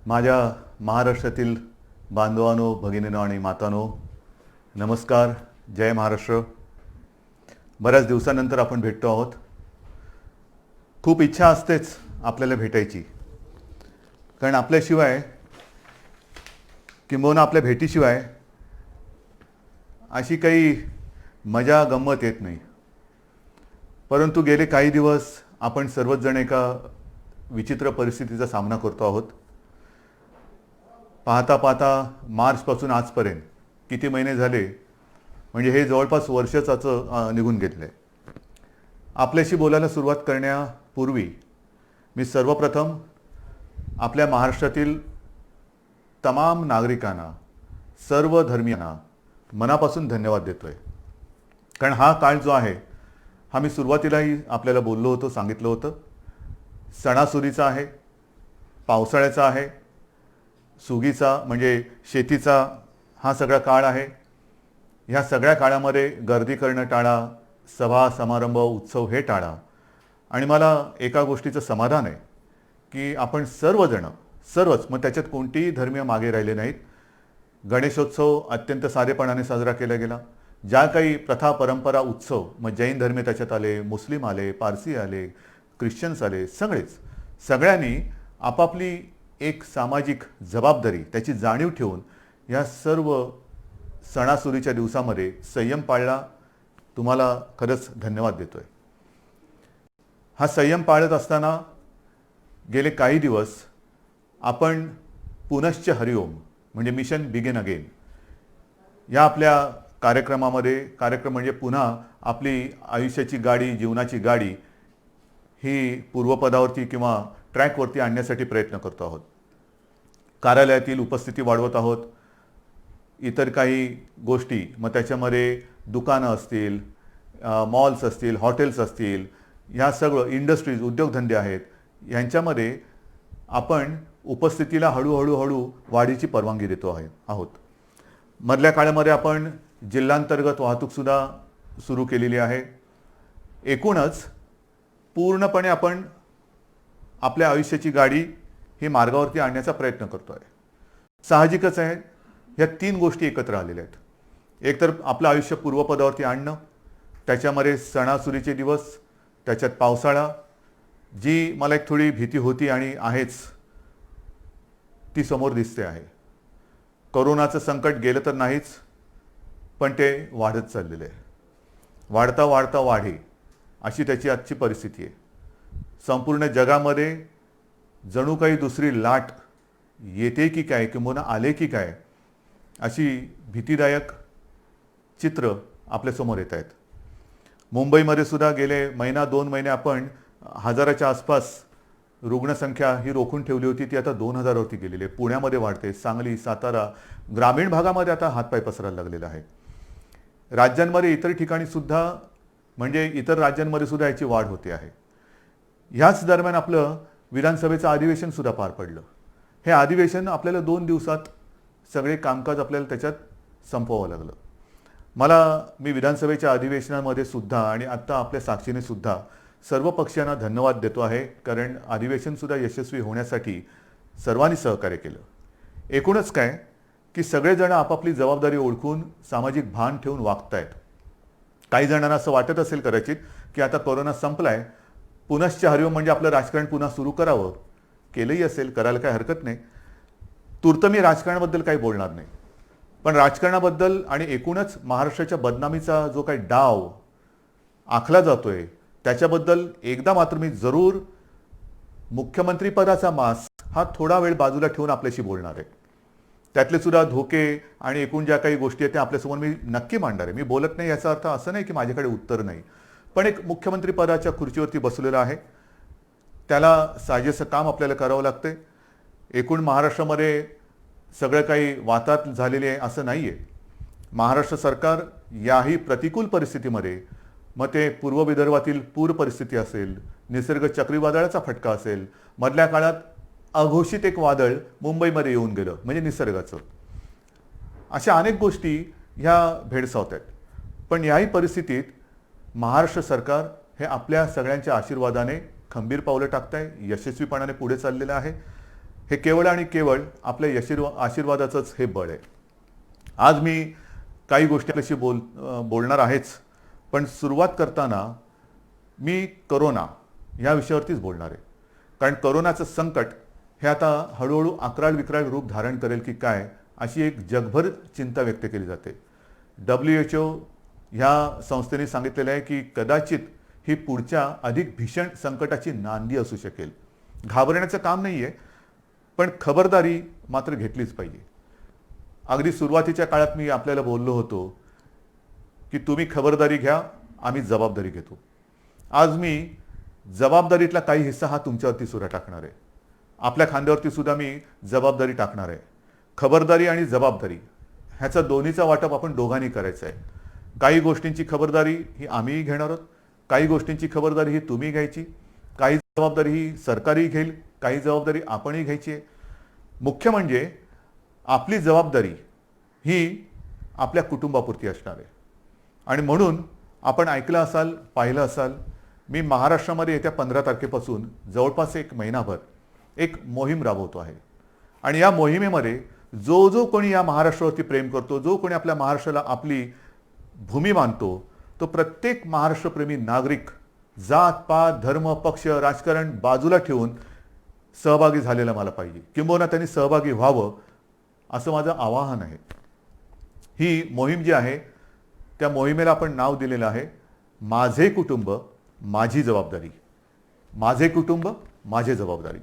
माझ्या महाराष्ट्रातील बांधवांनो, भगिनींनो आणि मातांनो, नमस्कार. जय महाराष्ट्र. बऱ्याच दिवसानंतर आपण भेटतो आहोत. खूप इच्छा असतेच आपल्याला भेटायची, कारण आपल्याशिवाय किंबहुना आपल्या भेटीशिवाय अशी काही मजा गंमत येत नाही. परंतु गेले काही दिवस आपण सर्वच जण एका विचित्र परिस्थितीचा सामना करतो आहोत. पाहता पाहता मार्चपासून आजपर्यंत किती महिने झाले, म्हणजे हे जवळपास वर्षाचं निघून गेलेलं आहे. आपल्याशी बोलायला सुरुवात करण्यापूर्वी मी सर्वप्रथम आपल्या महाराष्ट्रातील तमाम नागरिकांना, सर्व धर्मियांना मनापासून धन्यवाद देतोय. कारण हा काळ जो आहे, हा मी सुरुवातीलाही आपल्याला बोललो होतो, सांगितलं होतं, सणासुदीचा आहे, पावसाळ्याचा आहे, सुगीचा म्हणजे शेतीचा हा सगळा काळ आहे. ह्या सगळ्या काळामध्ये गर्दी करणं टाळा, सभा समारंभ उत्सव हे टाळा. आणि मला एका गोष्टीचं समाधान आहे की आपण सर्वच, मग त्याच्यात कोणतीही धर्मीय मागे राहिले नाहीत. गणेशोत्सव अत्यंत साधेपणाने साजरा केला गेला. ज्या काही प्रथा परंपरा उत्सव, मग जैन धर्मीय त्याच्यात आले, मुस्लिम आले, पारसी आले, ख्रिश्चन्स आले, सगळ्यांनी आपापली एक सामाजिक जबाबदारी, त्याची जाणीव ठेवून या सर्व सणासुदीच्या दिवसामध्ये संयम पाळला. तुम्हाला खरंच धन्यवाद देतोय. हा संयम पाळत असताना गेले काही दिवस आपण पुनश्च हरिओम म्हणजे मिशन बिगिन अगेन या आपल्या कार्यक्रम म्हणजे पुन्हा आपली आयुष्याची गाडी, जीवनाची गाडी ही पूर्वपदावरती किंवा ट्रॅकवरती आणण्यासाठी प्रयत्न करतो आहोत. कार्यालयातील उपस्थिती वाढवत आहोत. इतर काही गोष्टी, मग त्याच्यामध्ये दुकानं असतील, मॉल्स असतील, हॉटेल्स असतील, ह्या सगळं इंडस्ट्रीज, उद्योगधंदे आहेत, यांच्यामध्ये आपण उपस्थितीला हळूहळू वाढीची परवानगी देतो आहोत. मधल्या काळामध्ये आपण जिल्हांतर्गत वाहतूकसुद्धा सुरू केलेली आहे. एकूणच पूर्णपणे आपण आपल्या आयुष्याची गाडी ही मार्गावरती आणण्याचा प्रयत्न करतो आहे. साहजिकच आहे, ह्या तीन गोष्टी एकत्र आलेल्या आहेत. एक तर आपलं आयुष्य पूर्वपदावरती आणणं, त्याच्यामध्ये सणासुदीचे दिवस, त्याच्यात पावसाळा, जी मला एक थोडी भीती होती आणि आहेच, ती समोर दिसते आहे. कोरोनाचं संकट गेलं तर नाहीच, पण ते वाढत चाललेलं आहे. वाढता वाढता वाढे अशी त्याची आजची परिस्थिती आहे. संपूर्ण जगामध्ये जणू काही दुसरी लाट येते की काय, किंवा आले की काय, अशी भीतीदायक चित्र आपल्यासमोर येत आहेत. मुंबईमध्ये सुद्धा गेले महिना 2 महिने आपण 1000च्या आसपास रुग्णसंख्या ही रोखून ठेवली होती, ती आता 2000वरती गेलेली आहे. पुण्यामध्ये वाढते, सांगली, सातारा, ग्रामीण भागामध्ये आता हातपाय पसरायला लागलेला आहे. राज्यांमध्ये इतर ठिकाणी सुद्धा, म्हणजे इतर राज्यांमध्ये सुद्धा याची वाढ होते आहे. ह्याच दरम्यान आपलं विधानसभेचं अधिवेशन सुद्धा पार पडलं. हे अधिवेशन आपल्याला 2 दिवसात सगळे कामकाज आपल्याला त्याच्यात संपवावं लागलं. मी विधानसभेच्या अधिवेशनामध्ये सुद्धा आणि आत्ता आपल्या साक्षीने सुद्धा सर्व पक्षांना धन्यवाद देतो आहे, कारण अधिवेशन सुद्धा यशस्वी होण्यासाठी सर्वांनी सहकार्य केलं. एकूणच काय की सगळेजण आपापली जबाबदारी ओळखून सामाजिक भान ठेवून वागतायत. काही जणांना असं वाटत असेल कदाचित की आता कोरोना संपलाय, पुनश्च हरिओम म्हणजे आपलं राजकारण पुन्हा सुरू करावं. केलंही असेल, करायला काही हरकत नाही. तूर्त मी राजकारणाबद्दल काही बोलणार नाही, पण राजकारणाबद्दल आणि एकूणच महाराष्ट्राच्या बदनामीचा जो काही डाव आखला जातोय त्याच्याबद्दल एकदा मात्र मी जरूर मुख्यमंत्रीपदाचा मास हा थोडा वेळ बाजूला ठेवून आपल्याशी बोलणार आहे. त्यातले सुद्धा धोके आणि एकूण ज्या काही गोष्टी आहेत त्या आपल्यासमोर मी नक्की मांडणार आहे. मी बोलत नाही याचा अर्थ असं नाही की माझ्याकडे उत्तर नाही, पण एक मुख्यमंत्रीपदाच्या खुर्चीवरती बसलेला आहे, त्याला साजेसं काम आपल्याला करावं लागते. एकूण महाराष्ट्रामध्ये सगळं काही वाताहत झालेले आहे असं नाही आहे. महाराष्ट्र सरकार याही प्रतिकूल परिस्थितीमध्ये, मग ते पूर्व विदर्भातील पूर परिस्थिती असेल, निसर्ग चक्रीवादळाचा फटका असेल, मधल्या काळात अघोषित एक वादळ मुंबईमध्ये येऊन गेलं म्हणजे निसर्गाचं, अशा अनेक गोष्टी ह्या भेडसावत आहेत. पण याही परिस्थितीत महाराष्ट्र सरकार हे आपल्या सगळ्यांच्या आशीर्वादाने खंबीर पावलं टाकत आहे, यशस्वीपणाने पुढे चाललेलं आहे. हे केवळ आणि केवळ आपल्या आशीर्वादाचंच हे बळ आहे. आज मी काही गोष्टी बोलणार आहेच, पण सुरुवात करताना मी करोना या विषयावरतीच बोलणार आहे. कारण करोनाचं संकट हे आता हळूहळू अक्राळ विक्राळ रूप धारण करेल की काय, अशी एक जगभर चिंता व्यक्त केली जाते. WHO ह्या संस्थेने सांगितलेलं आहे की कदाचित ही पुढच्या अधिक भीषण संकटाची नांदी असू शकेल. घाबरण्याचं काम नाही आहे, पण खबरदारी मात्र घेतलीच पाहिजे. अगदी सुरुवातीच्या काळात मी आपल्याला बोललो होतो की तुम्ही खबरदारी घ्या, आम्ही जबाबदारी घेतो. आज मी जबाबदारीतला काही हिस्सा हा तुमच्यावरती सुद्धा टाकणार आहे. आपल्या खांद्यावरती सुद्धा मी जबाबदारी टाकणार आहे. खबरदारी आणि जबाबदारी ह्याचा दोन्हीचा वाटप आपण दोघांनी करायचं आहे. काही गोष्टींची खबरदारी ही आम्हीही घेणार आहोत, काही गोष्टींची खबरदारी ही तुम्ही घ्यायची, काही जबाबदारी ही सरकारही घेईल, काही जबाबदारी आपणही घ्यायची आहे. मुख्य म्हणजे आपली जबाबदारी ही आपल्या कुटुंबापुरती असणार आहे. आणि म्हणून आपण ऐकलं असाल, पाहिलं असाल, मी महाराष्ट्रामध्ये येत्या 15 तारखेपासून जवळपास एक महिनाभर एक मोहीम राबवतो आहे. आणि या मोहिमेमध्ये जो जो कोणी या महाराष्ट्रावरती प्रेम करतो, जो कोणी आपल्या महाराष्ट्राला आपली भूमी मानतो, तो प्रत्येक महाराष्ट्रप्रेमी नागरिक जात पात धर्म पक्ष राजकारण बाजूला ठेवून सहभागी झालेला मला पाहिजे, किंबहुना त्यांनी सहभागी व्हावं असं माझं आवाहन आहे. ही मोहीम जी आहे त्या मोहिमेला आपण नाव दिलेलं आहे माझे कुटुंब माझी जबाबदारी. माझे कुटुंब माझी जबाबदारी.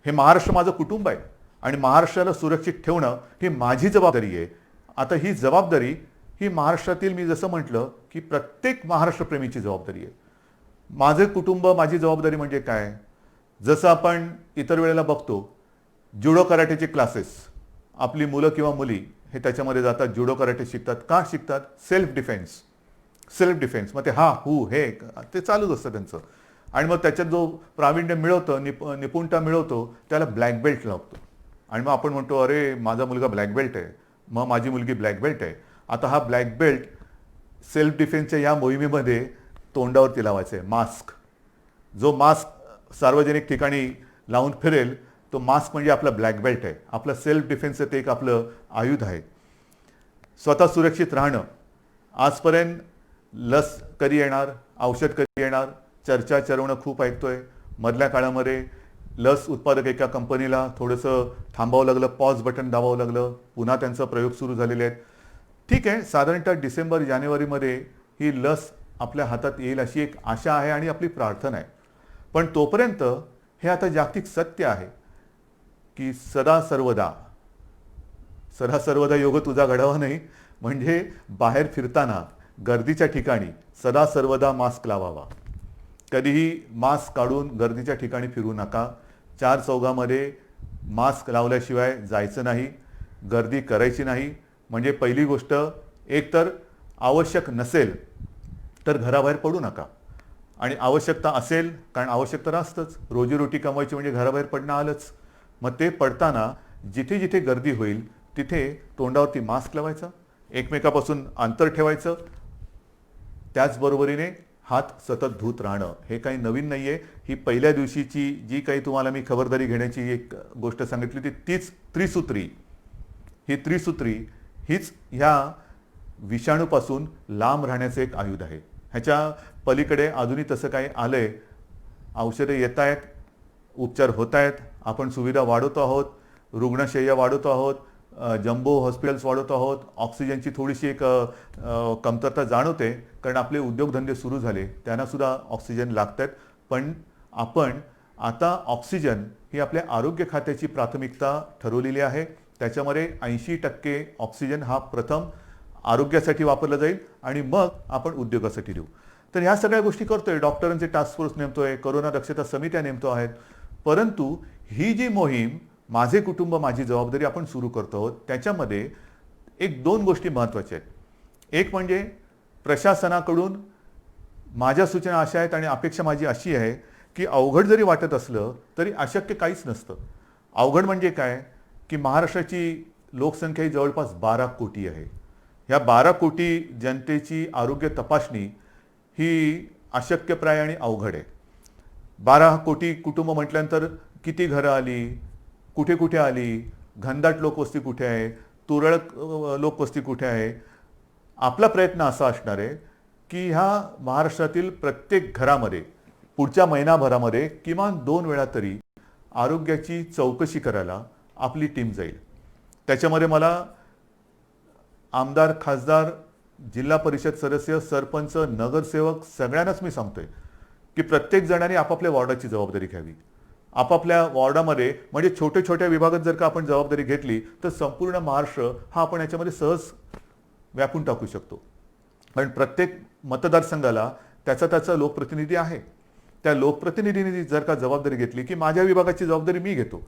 हे महाराष्ट्र माझं कुटुंब आहे आणि महाराष्ट्राला सुरक्षित ठेवणं ही माझी जबाबदारी आहे. आता ही जबाबदारी ही महाराष्ट्रातील, मी जसं म्हटलं की प्रत्येक महाराष्ट्रप्रेमीची जबाबदारी आहे. माझे कुटुंब माझी जबाबदारी म्हणजे काय? जसं आपण इतर वेळेला बघतो जुडो कराटेचे क्लासेस, आपली मुलं किंवा मुली हे त्याच्यामध्ये जातात, जुडो कराटे शिकतात. का शिकतात? Self defence. मग ते हे ते चालूच असतं त्यांचं. आणि मग त्याच्यात जो प्रावीण्य मिळवतो, निपुणता मिळवतो, त्याला ब्लॅक बेल्ट लागतो. आणि मग आपण म्हणतो अरे माझा मुलगा ब्लॅक बेल्ट आहे, मग माझी मुलगी ब्लॅक बेल्ट आहे. आता हा ब्लॅक बेल्ट सेल्फ डिफेन्सच्या या मोहिमेमध्ये तोंडावरती लावायचा आहे मास्क. जो मास्क सार्वजनिक ठिकाणी लावून फिरेल तो मास्क म्हणजे आपला ब्लॅक बेल्ट आहे. आपलं सेल्फ डिफेन्सचं ते एक आपलं आयुध आहे. स्वतः सुरक्षित राहणं. आजपर्यंत लस कधी येणार, औषध कधी येणार, चर्चा चरवणं खूप ऐकतोय. मधल्या काळामध्ये लस उत्पादक एका कंपनीला थोडंसं थांबावं लागलं, पॉज बटन दाबावं लागलं, पुन्हा त्यांचा प्रयोग सुरू झालेले आहेत. ठीक आहे, साधारणतः डिसेंबर जानेवारीमध्ये ही लस आपल्या हातात येईल अशी एक आशा आहे आणि आपली प्रार्थना आहे. पण तोपर्यंत हे आता जागतिक सत्य आहे की सदा सर्वदा योग तुझा घडावा नाही. म्हणजे बाहेर फिरताना गर्दीच्या ठिकाणी सदा सर्वदा मास्क लावावा. कधीही मास्क काढून गर्दीच्या ठिकाणी फिरू नका. चार चौघामध्ये मास्क लावल्याशिवाय जायचं नाही, गर्दी करायची नाही. म्हणजे पहिली गोष्ट, एकतर आवश्यक नसेल तर घराबाहेर पडू नका. आणि आवश्यकता असेल, कारण आवश्यकता असतंच, रोजीरोटी कमवायची म्हणजे घराबाहेर पडणं आलंच. मग ते पडताना जिथे जिथे गर्दी होईल तिथे तोंडावरती मास्क लावायचा, एकमेकापासून अंतर ठेवायचं. त्याचबरोबरीने हात सतत धुत राहणं. हे काही नवीन नाही आहे. ही पहिल्या दिवशीची जी काही तुम्हाला मी खबरदारी घेण्याची एक गोष्ट सांगितली होती, तीच त्रिसूत्री. ही त्रिसूत्री हीच ह्या विषाणूपासून लांब राहण्याचं एक आयुध आहे. ह्याच्या पलीकडे अजूनही तसं काही आलंय. औषधं येत आहेत, उपचार होत आहेत, आपण सुविधा वाढवतो आहोत, रुग्णशय्या वाढवतो आहोत, जम्बो हॉस्पिटल्स वाढवतो आहोत. ऑक्सिजनची थोडीशी एक कमतरता जाणवते, कारण आपले उद्योगधंदे सुरू झाले, त्यांना सुद्धा ऑक्सिजन लागत आहेत. पण आपण आता ऑक्सिजन ही आपल्या आरोग्य खात्याची प्राथमिकता ठरवलेली आहे. त्याच्यामध्ये 80% ऑक्सिजन हा प्रथम आरोग्यासाठी वापरला जाईल आणि मग आपण उद्योगासाठी देऊ. तर ह्या सगळ्या गोष्टी करतोय. डॉक्टरांचे टास्क फोर्स नेमतोय, कोरोना दक्षता समित्या नेमतो आहेत. परंतु ही जी मोहीम माझे कुटुंब माझी जबाबदारी आपण सुरू करतो आहोत, त्याच्यामध्ये एक दोन गोष्टी महत्त्वाच्या आहेत. एक म्हणजे प्रशासनाकडून माझ्या सूचना अशा आहेत आणि अपेक्षा माझी अशी आहे की अवघड जरी वाटत असलं तरी अशक्य काहीच नसतं. अवघड म्हणजे काय की महाराष्ट्राची लोकसंख्या ही जवळपास 12 कोटी आहे. ह्या 12 कोटी जनतेची आरोग्य तपासणी ही अशक्यप्राय आणि अवघड आहे. 12 कोटी कुटुंब म्हटल्यानंतर किती घरं आली, कुठे कुठे आली, घनदाट लोकवस्ती कुठे आहे, तुरळक लोकवस्ती कुठे आहे. आपला प्रयत्न असा असणार आहे की ह्या महाराष्ट्रातील प्रत्येक घरामध्ये पुढच्या महिनाभरामध्ये किमान 2 वेळा तरी आरोग्याची चौकशी करायला आपली टीम जाईल. त्याच्यामध्ये मला आमदार, खासदार, जिल्हा परिषद सदस्य, सरपंच, नगरसेवक सगळ्यांनाच मी सांगतोय की प्रत्येक जणांनी आपापल्या वॉर्डाची जबाबदारी घ्यावी. आपापल्या वॉर्डामध्ये म्हणजे छोट्या छोट्या विभागात जर का आपण जबाबदारी घेतली तर संपूर्ण महाराष्ट्र हा आपण याच्यामध्ये सहज व्यापून टाकू शकतो. कारण प्रत्येक मतदारसंघाला त्याचा लोकप्रतिनिधी आहे. त्या लोकप्रतिनिधींनी जर का जबाबदारी घेतली की माझ्या विभागाची जबाबदारी मी घेतो,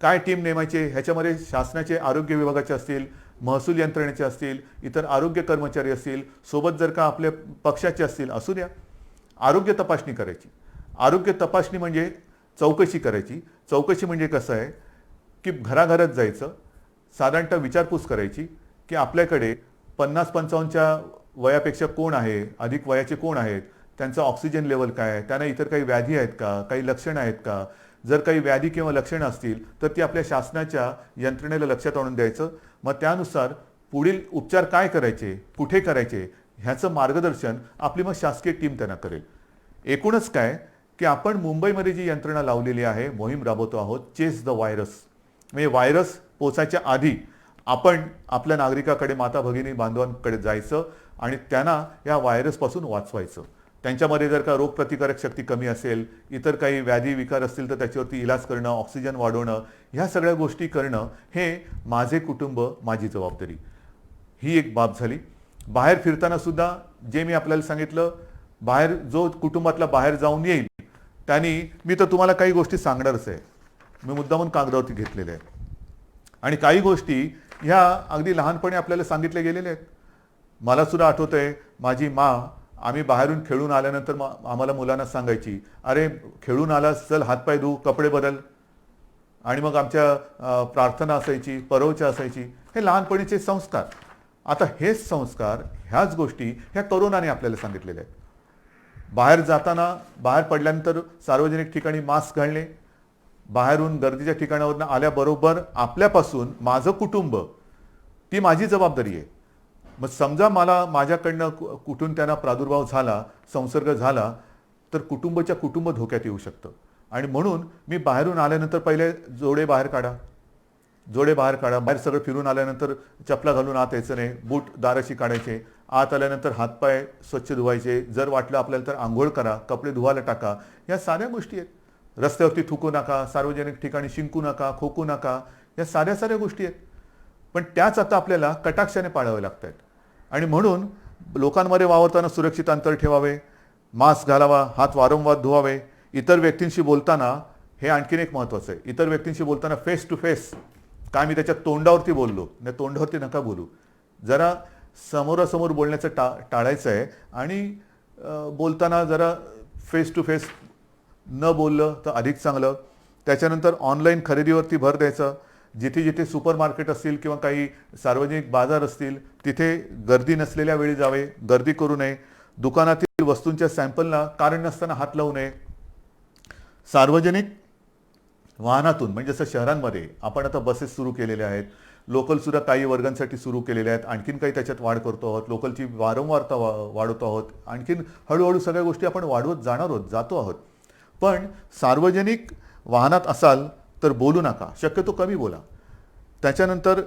काय टीम नेमायचे, ह्याच्यामध्ये शासनाचे आरोग्य विभागाचे असतील, महसूल यंत्रणेचे असतील, इतर आरोग्य कर्मचारी असतील, सोबत जर का आपल्या पक्षाचे असतील, असू द्या. आरोग्य तपासणी करायची. आरोग्य तपासणी म्हणजे चौकशी करायची. चौकशी म्हणजे कसं आहे की घराघरात जायचं, साधारणतः विचारपूस करायची की आपल्याकडे 50-55च्या वयापेक्षा कोण आहे, अधिक वयाचे कोण आहेत, त्यांचा ऑक्सिजन लेवल काय आहे, त्यांना इतर काही व्याधी आहेत का, काही लक्षणं आहेत का. जर काही व्याधी किंवा लक्षणं असतील तर ती आपल्या शासनाच्या यंत्रणेला लक्षात आणून द्यायचं. मग त्यानुसार पुढील उपचार काय करायचे, कुठे करायचे, ह्याचं मार्गदर्शन आपली मग शासकीय टीम त्यांना करेल. एकूणच काय की आपण मुंबईमध्ये जी यंत्रणा लावलेली आहे, मोहीम राबवतो आहोत, चेस द व्हायरस. म्हणजे व्हायरस पोचायच्या आधी आपण आपल्या नागरिकाकडे, माता भगिनी बांधवांकडे जायचं आणि त्यांना या व्हायरसपासून वाचवायचं. त्यांच्यामध्ये जर का रोगप्रतिकारक शक्ती कमी असेल, इतर काही व्याधी विकार असतील तर त्याच्यावरती इलाज करणं, ऑक्सिजन वाढवणं, ह्या सगळ्या गोष्टी करणं हे माझे कुटुंब, माझी जबाबदारी, ही एक बाब झाली. बाहेर फिरताना सुद्धा जे मी आपल्याला सांगितलं, बाहेर जो कुटुंबातला बाहेर जाऊन येईल त्यांनी, मी तर तुम्हाला काही गोष्टी सांगणारच आहे, मी मुद्दामून कागदावरती घेतलेल्या आहेत. आणि काही गोष्टी ह्या अगदी लहानपणी आपल्याला सांगितल्या गेलेल्या आहेत. मला सुद्धा आठवत आहे, माझी आम्ही बाहेरून खेळून आल्यानंतर आम्हाला मुलांना सांगायची, अरे खेळून आलास, चल हातपाय धू, कपडे बदल. आणि मग आमच्या प्रार्थना असायची, परवच्या असायची. हे लहानपणीचे संस्कार. आता हेच संस्कार, ह्याच गोष्टी ह्या करोनाने आपल्याला सांगितलेल्या आहेत. बाहेर जाताना, बाहेर पडल्यानंतर सार्वजनिक ठिकाणी मास्क घालणे, बाहेरून गर्दीच्या ठिकाणावरून आल्याबरोबर आपल्यापासून माझं कुटुंब, ती माझी जबाबदारी आहे. मग समजा माझ्याकडनं कुठून त्यांना प्रादुर्भाव झाला, संसर्ग झाला, तर कुटुंब धोक्यात येऊ शकतं. आणि म्हणून मी बाहेरून आल्यानंतर पहिले जोडे बाहेर काढा. बाहेर सगळं फिरून आल्यानंतर चपला घालून आत यायचं नाही, बूट दाराशी काढायचे, आत आल्यानंतर हातपाय स्वच्छ धुवायचे, जर वाटलं आपल्याला तर आंघोळ करा, कपडे धुवायला टाका. या साऱ्या गोष्टी आहेत. रस्त्यावरती थुकू नका, सार्वजनिक ठिकाणी शिंकू नका, खोकू नका, या साऱ्या गोष्टी आहेत. पण त्याच आता आपल्याला कटाक्षाने पाळाव्या लागत आहेत. आणि म्हणून लोकांमध्ये वावरताना सुरक्षित अंतर ठेवावे, मास्क घालावा, हात वारंवार धुवावे. इतर व्यक्तींशी बोलताना हे आणखीन एक महत्त्वाचं आहे, इतर व्यक्तींशी बोलताना फेस टू फेस, काय मी त्याच्या तोंडावरती बोललो नाही, तोंडावरती नका बोलू. जरा समोरासमोर बोलण्याचं टाळायचं आहे. आणि बोलताना जरा फेस टू फेस न बोललं तर अधिक चांगलं. त्याच्यानंतर ऑनलाईन खरेदीवरती भर द्यायचं. जिथे जिथे सुपर मार्केट असतील किंवा काही सार्वजनिक बाजार असतील तिथे गर्दी नसलेल्या वेळी जावे, गर्दी करू नये. दुकानातील वस्तूंच्या सॅम्पलला कारण नसताना हात लावू नये. सार्वजनिक वाहनातून म्हणजे जसं शहरांमध्ये आपण आता बसेस सुरू केलेल्या आहेत, लोकलसुद्धा काही वर्गांसाठी सुरू केलेल्या आहेत, आणखीन काही त्याच्यात वाढ करतो आहोत, लोकलची वारंवारता वाढवतो आहोत, आणखीन हळूहळू सगळ्या गोष्टी आपण वाढवत जातो आहोत. पण सार्वजनिक वाहनात असाल तर बोलू नका, शक्यतो कमी बोला. त्याच्यानंतर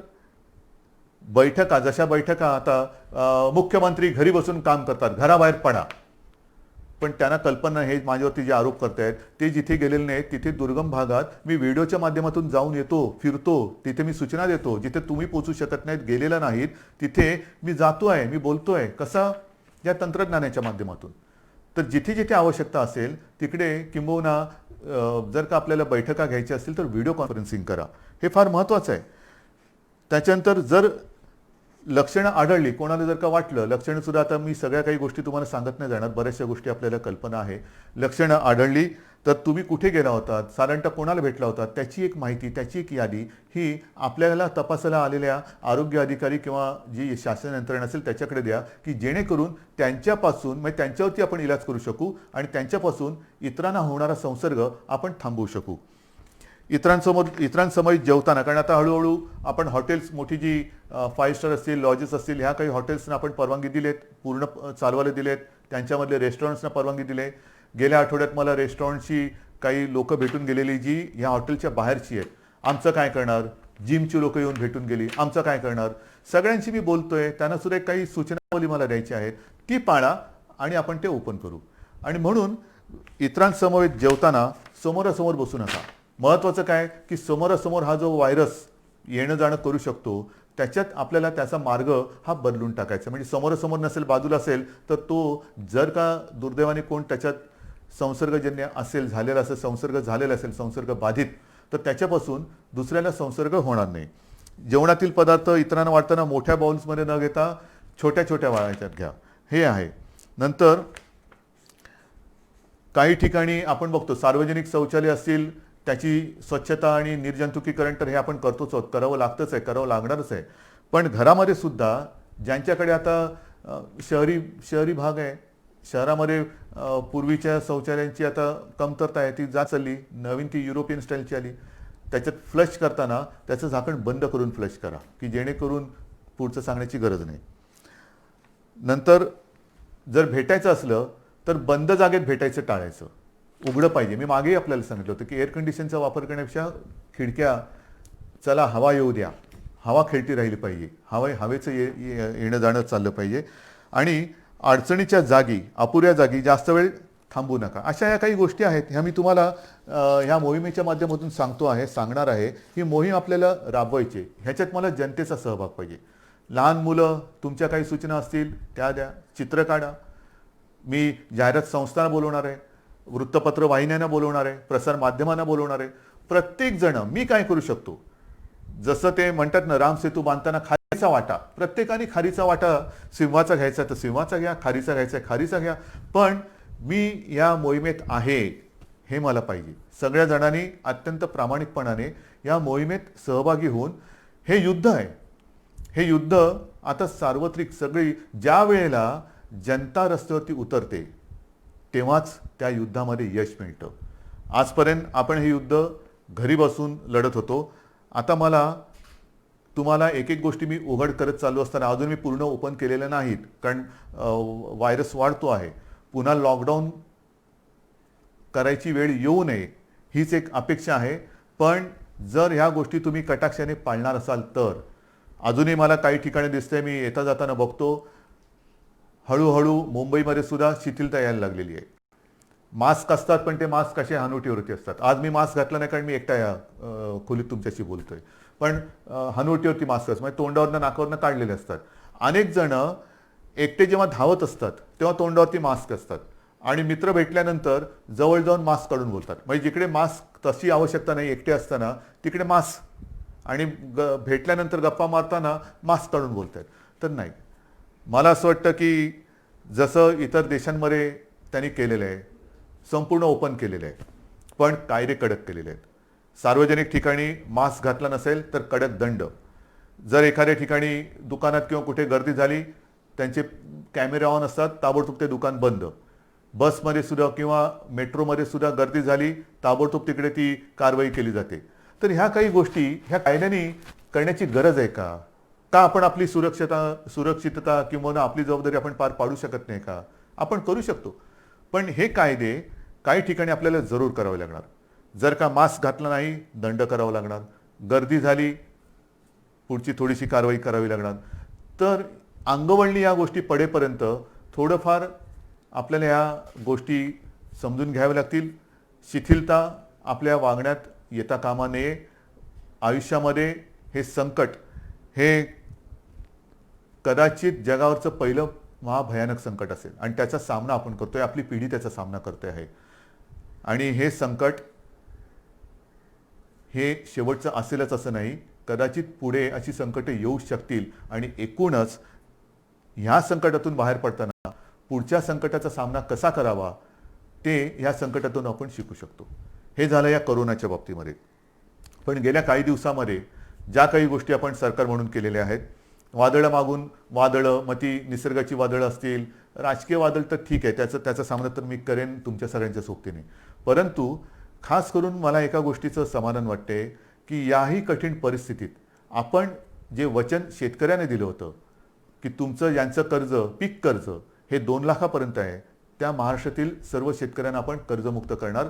बैठका, जशा बैठका आता मुख्यमंत्री घरी बसून काम करतात, घराबाहेर पडा. पण त्यांना कल्पना, हे माझ्यावरती जे आरोप करतायत ते जिथे गेलेले नाहीत, तिथे दुर्गम भागात मी व्हिडिओच्या माध्यमातून जाऊन येतो, फिरतो, तिथे मी सूचना देतो. जिथे तुम्ही पोचू शकत नाहीत, गेलेला नाहीत, तिथे मी जातोय, मी बोलतोय. कसा? या तंत्रज्ञानाच्या माध्यमातून. तर जिथे जिथे आवश्यकता असेल तिकडे, किंबहुना जर का आपल्याला बैठका घ्यायच्या असतील तर व्हिडिओ कॉन्फरन्सिंग करा. हे फार महत्त्वाचं आहे. त्याच्यानंतर जर लक्षणं आढळली, कोणाला जर का वाटलं, लक्षणं सुद्धा आता मी सगळ्या काही गोष्टी तुम्हाला सांगत नाही जाणार, बऱ्याचशा गोष्टी आपल्याला कल्पना आहे. लक्षणं आढळली तर तुम्ही कुठे गेला होतात, साधारणतः कोणाला भेटला होता, त्याची एक माहिती, त्याची एक यादी ही आपल्याला तपासायला आलेल्या आरोग्य अधिकारी किंवा जी शासन यंत्रणा असेल त्याच्याकडे द्या, की जेणेकरून त्यांच्यापासून, म्हणजे त्यांच्यावरती आपण इलाज करू शकू आणि त्यांच्यापासून इतरांना होणारा संसर्ग आपण थांबवू शकू. इतरांसमोर जेवताना, कारण आता हळूहळू आपण हॉटेल्स, मोठी जी 5 स्टार असतील, लॉजेस असतील, ह्या काही हॉटेल्सना आपण परवानगी दिलेत, पूर्ण चालवायला दिलेत. त्यांच्यामधले रेस्टॉरंट्सना परवानगी दिले. गेल्या आठवड्यात मला रेस्टॉरंटची काही लोक भेटून गेलेली जी ह्या हॉटेलच्या बाहेरची आहेत. आमचं काय करणार? जिमची लोक येऊन भेटून गेली. आमचं काय करणार? सगळ्यांशी मी बोलतोय. त्यांना सुद्धा काही सूचनावली मला द्यायची आहेत, ती पाळा आणि आपण ते ओपन करू. आणि म्हणून इतरांसमोर जेवताना समोरासमोर बसू नका. महत्त्वाचं काय की समोरासमोर हा जो व्हायरस येणं जाणं करू शकतो, त्याच्यात आपल्याला त्याचा मार्ग हा बदलून टाकायचा. म्हणजे समोरासमोर नसेल, बाजूला असेल, तर तो जर का दुर्दैवाने कोण त्याच्यात संसर्गजन्य असेल, झालेला असेल, संसर्ग झालेला असेल, संसर्ग बाधित, तर त्याच्यापासून दुसऱ्याला संसर्ग होणार नाही. जेवणातील पदार्थ इतरांना वाटताना मोठ्या बाउल्समध्ये न घेता छोट्या छोट्या वाळायच्यात घ्या, हे आहे. नंतर काही ठिकाणी आपण बघतो सार्वजनिक शौचालय असतील, त्याची स्वच्छता आणि निर्जंतुकीकरण तर हे आपण करतोच आहोत, करावं लागतंच आहे, करावं लागणारच आहे. पण घरामध्ये सुद्धा ज्यांच्याकडे आता शहरी भाग आहे, शहरामध्ये पूर्वीच्या शौचालयांची आता कमतरता आहे, ती जात चालली. नवीन ती युरोपियन स्टाईलची आली. त्याच्यात फ्लश करताना त्याचं झाकण बंद करून फ्लश करा, की जेणेकरून पुढचं सांगण्याची गरज नाही. नंतर जर भेटायचं असलं तर बंद जागेत भेटायचं टाळायचं, उघडं पाहिजे. मी मागेही आपल्याला सांगितलं होतं की एअर कंडिशनचा वापर करण्यापेक्षा खिडक्या, चला हवा येऊ द्या, हवा खेळती राहिली पाहिजे, हवेचं येणं जाणं चाललं पाहिजे. आणि अडचणीच्या जागी, अपुऱ्या जागी जास्त वेळ थांबू नका. अशा या काही गोष्टी आहेत, ह्या मी तुम्हाला ह्या मोहिमेच्या माध्यमातून सांगणार आहे. ही मोहीम आपल्याला राबवायची. ह्याच्यात मला जनतेचा सहभाग पाहिजे. लहान मुलं, तुमच्या काही सूचना असतील त्या द्या, चित्र काढा. मी जाहिरात संस्थांना बोलवणार आहे, वृत्तपत्र वाहिन्यांना बोलवणार आहे, प्रसार माध्यमांना बोलवणार आहे. प्रत्येक जण मी काय करू शकतो, जसं ते म्हणतात ना, राम सेतू बांधताना खारीचा वाटा, प्रत्येकाने खारीचा वाटा सिंहाचा घ्यायचा तर सिंहाचा घ्या, खारीचा घ्यायचा खारीचा घ्या. पण मी या मोहिमेत आहे हे मला पाहिजे. सगळ्या जणांनी अत्यंत प्रामाणिकपणाने या मोहिमेत सहभागी होऊन, हे युद्ध आहे, हे युद्ध आता सार्वत्रिक, सगळी ज्या वेळेला जनता रस्त्यावरती उतरते तेव्हाच त्या युद्धामध्ये यश मिळतं. आजपर्यंत आपण हे युद्ध घरी बसून लढत होतो. आता मला तुम्हाला एक एक गोष्टी मी उघड करत चालू असताना, अजून मी पूर्ण ओपन केलेल्या नाहीत, कारण व्हायरस वाढतो आहे. पुन्हा लॉकडाऊन करायची वेळ येऊ नये हीच एक अपेक्षा आहे. पण जर ह्या गोष्टी तुम्ही कटाक्षाने पाळणार असाल तर, अजूनही मला काही ठिकाणी दिसतंय, मी येता जाताना बघतो, हळूहळू मुंबईमध्ये सुद्धा शिथिलता यायला लागलेली आहे. मास्क असतात, पण ते मास्क कसे हनुवटीवरती असतात. आज मी मास्क घातला नाही, कारण मी एकटा या खोलीत तुमच्याशी बोलतोय. पण हनुवटीवरती मास्क असतात, म्हणजे तोंडावरनं नाकावरनं काढलेले असतात. अनेक जण एकटे जेव्हा धावत असतात तेव्हा तोंडावरती मास्क असतात, आणि मित्र भेटल्यानंतर जवळ जाऊन मास्क काढून बोलतात. म्हणजे जिकडे मास्क तशी आवश्यकता नाही एकटे असताना, तिकडे मास्क, आणि भेटल्यानंतर गप्पा मारताना मास्क काढून बोलतात. तर नाही, मला असं वाटतं की जसं इतर देशांमध्ये त्यांनी केलेलं आहे, संपूर्ण ओपन केलेलं आहे, पण कायदे कडक केलेले आहेत. सार्वजनिक ठिकाणी मास्क घातला नसेल तर कडक दंड. जर एखाद्या ठिकाणी दुकानात किंवा कुठे गर्दी झाली, त्यांचे कॅमेरे ऑन असतात, ताबडतोब ते दुकान बंद. बसमध्ये सुद्धा किंवा मेट्रोमध्ये सुद्धा गर्दी झाली, ताबडतोब तिकडे ती कारवाई केली जाते. तर ह्या काही गोष्टी ह्या कायद्याने करण्याची गरज आहे का? का आपण आपली सुरक्षितता किंवा आपली जबाबदारी आपण पार पाडू शकत नाही का? आपण करू शकतो. पण हे कायदे काही ठिकाणी आपल्याला जरूर करावे लागणार. जर का मास्क घातला नाही, दंड करावा लागणार. गर्दी झाली, पुढची थोडीशी कारवाई करावी लागणार. तर अंगवळणी या गोष्टी पडेपर्यंत थोडंफार आपल्याला या गोष्टी समजून घ्याव्या लागतील. शिथिलता आपल्या वागण्यात येता कामा नये. आयुष्यामध्ये हे संकट हे कदाचित जगावरचं पहिलं महाभयानक संकट असेल, आणि त्याचा सामना आपण करतोय, आपली पिढी त्याचा सामना करते आहे. आणि हे संकट हे शेवटचं असेलच असं नाही. कदाचित पुढे अशी संकटे येऊ शकतील, आणि एकूणच ह्या संकटातून बाहेर पडताना पुढच्या संकटाचा सामना कसा करावा ते ह्या संकटातून आपण शिकू शकतो. हे झालं या कोरोनाच्या बाबतीमध्ये. पण गेल्या काही दिवसामध्ये ज्या काही गोष्टी आपण सरकार म्हणून केलेल्या आहेत, वादळं मागून वादळं, मग ती निसर्गाची वादळं असतील, राजकीय वादळ तर ठीक आहे, त्याचा सामना तर मी करेन तुमच्या सगळ्यांच्या सोबतीने. परंतु खास करून मला एका गोष्टीचं समाधान वाटते की याही कठीण परिस्थितीत आपण जे वचन शेतकऱ्याने दिलं होतं की तुमचं यांचं कर्ज पीक कर्ज हे 2 लाखापर्यंत आहे, त्या महाराष्ट्रातील सर्व शेतकऱ्यांना आपण कर्जमुक्त करणार.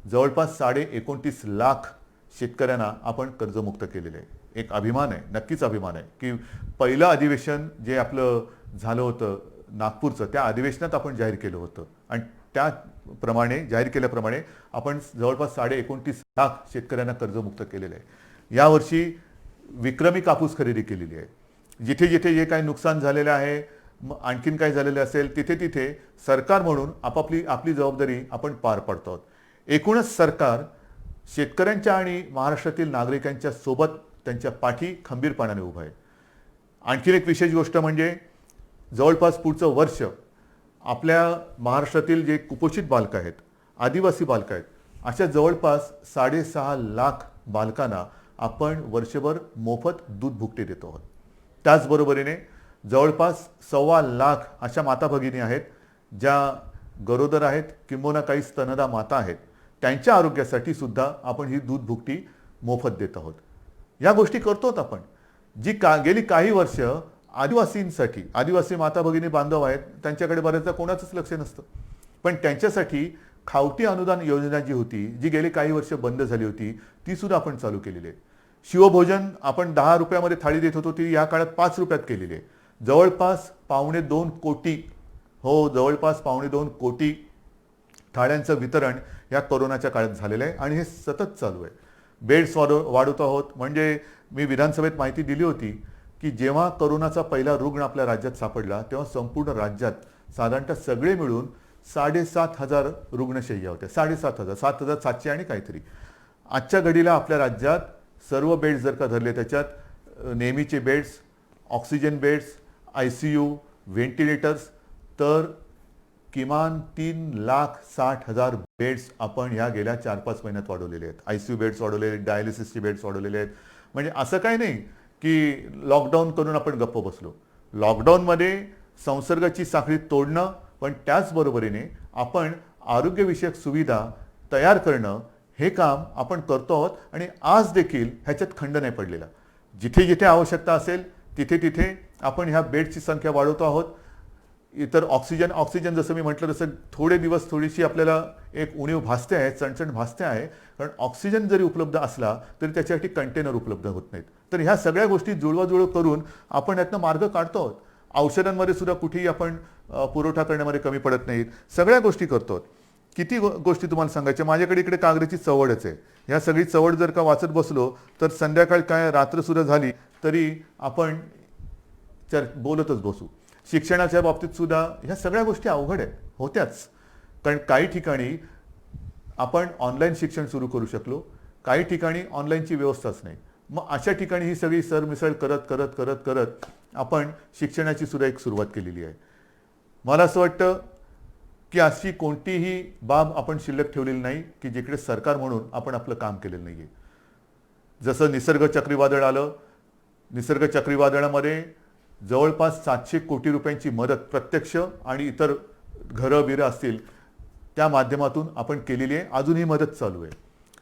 जवळपास 29.5 लाख शेतकऱ्यांना आपण कर्जमुक्त केलेले आहे. एक अभिमान आहे, नक्कीच अभिमान आहे की पहिलं अधिवेशन जे आपलं झालं होतं नागपूरचं, त्या अधिवेशनात आपण जाहीर केलं होतं आणि त्याप्रमाणे जाहीर केल्याप्रमाणे आपण जवळपास 29.5 लाख शेतकऱ्यांना कर्जमुक्त केलेलं आहे. यावर्षी विक्रमी कापूस खरेदी केलेली आहे. जिथे जिथे जे काही नुकसान झालेलं आहे, आणखीन काय झालेलं असेल, तिथे तिथे सरकार म्हणून आपली जबाबदारी आपण पार पाडतो आहोत. एकूणच सरकार शेतकऱ्यांच्या आणि महाराष्ट्रातील नागरिकांच्या सोबत त्यांच्या पाठी खंबीरपणाने उभं आहे. आणखीन एक विशेष गोष्ट म्हणजे जवळपास पुढचं वर्ष आपल्या महाराष्ट्रातील जे कुपोषित बालकं आहेत, आदिवासी बालकं आहेत, अशा जवळपास 6.5 लाख बालकांना आपण वर्षभर मोफत दूध भुकटी देतो आहोत. त्याचबरोबरीने जवळपास 1.25 लाख अशा माता भगिनी आहेत ज्या गरोदर आहेत किंबहुना काही स्तनदा माता आहेत, त्यांच्या आरोग्यासाठी सुद्धा आपण ही दूध भुकटी मोफत देत आहोत. या गोष्टी करतोत आपण. गेली काही वर्ष आदिवासींसाठी, आदिवासी माता भगिनी बांधव आहेत, त्यांच्याकडे बऱ्याचदा कोणाचंच लक्ष नसतं, पण त्यांच्यासाठी खावटी अनुदान योजना जी होती, जी गेली काही वर्ष बंद झाली होती, ती सुद्धा आपण चालू केलेली आहे. शिवभोजन आपण 10 रुपयामध्ये थाळी देत होतो, ती या काळात 5 रुपयात केलेली आहे. जवळपास 2.25 कोटी, जवळपास 2.25 कोटी थाळ्यांचं वितरण या कोरोनाच्या काळात झालेलं आहे आणि हे सतत चालू आहे. बेड्स वाढवत आहोत. म्हणजे मी विधानसभेत माहिती दिली होती की जेव्हा कोरोनाचा पहिला रुग्ण आपल्या राज्यात सापडला तेव्हा संपूर्ण राज्यात साधारणतः सगळे मिळून 7,500 रुग्णशय्या होत्या. 7,500, 7,700 आणि काहीतरी. आजच्या घडीला आपल्या राज्यात सर्व बेड्स जर का धरले, त्याच्यात नेहमीचे beds, oxygen beds, ICU, ventilators, तर किमान 3,60,000 बेड्स आपण ह्या गेल्या 4-5 महिन्यात वाढवलेले आहेत. ICU बेड्स वाढवलेले आहेत, डायलिसिसचे बेड्स वाढवलेले आहेत. म्हणजे असं काही नाही की लॉकडाऊन करून आपण गप्प बसलो. लॉकडाऊनमध्ये संसर्गाची साखळी तोडणं, पण त्याचबरोबरीने आपण आरोग्यविषयक सुविधा तयार करणं, हे काम आपण करतो आहोत आणि आज देखील ह्याच्यात खंड नाही पडलेला. जिथे जिथे आवश्यकता असेल तिथे तिथे आपण ह्या बेडची संख्या वाढवतो आहोत. इतर ऑक्सिजन जसं मी म्हटलं तसं थोडे दिवस थोडीशी आपल्याला एक उणीव भासते आहे, चणचण भासते आहे, कारण ऑक्सिजन जरी उपलब्ध असला तरी त्याच्यासाठी कंटेनर उपलब्ध होत नाहीत. तर ह्या सगळ्या गोष्टी जुळवाजुळव करून आपण यातनं मार्ग काढतो आहोत. औषधांमध्ये सुद्धा कुठेही आपण पुरवठा करण्यामध्ये कमी पडत नाहीत. सगळ्या गोष्टी करतो आहोत. किती गोष्टी तुम्हाला सांगायच्या. माझ्याकडे इकडे कागदाची चवडच आहे. ह्या सगळी चवड जर का वाचत बसलो तर संध्याकाळ काय रात्र सुद्धा झाली तरी आपण बोलतच बसू. शिक्षणाच्या बाबतीत सुद्धा ह्या सगळ्या गोष्टी अवघड आहेत, होत्याच. कारण काही ठिकाणी आपण ऑनलाईन शिक्षण सुरू करू शकलो, काही ठिकाणी ऑनलाईनची व्यवस्थाच नाही. मग अशा ठिकाणी ही सगळी सरमिसळ करत करत करत करत आपण शिक्षणाची सुद्धा एक सुरुवात केलेली आहे. मला असं वाटतं की अशी कोणतीही बाब आपण शिल्लक ठेवलेली नाही की जिकडे सरकार म्हणून आपण आपलं काम केलेलं नाही आहे. जसं निसर्ग चक्रीवादळ आलं, निसर्ग चक्रीवादळामध्ये जवळपास 700 कोटी रुपयांची मदत प्रत्यक्ष आणि इतर घरं बिरं असतील त्या माध्यमातून आपण केलेली आहे. अजूनही मदत चालू आहे.